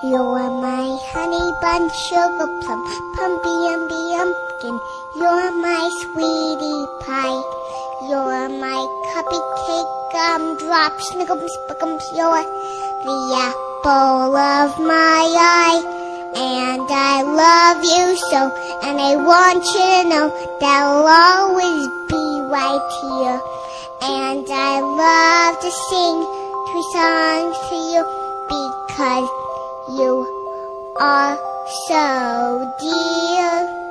You're my honey bun, sugar plum, pumpy umby umpkin. You're my sweetie pie. You're my cupcake, gumdrop, snickums, spickums. You're the apple of my eye. And I love you so, and I want you to know that I'll always be right here. And I love to sing 3 songs to you because you are so dear.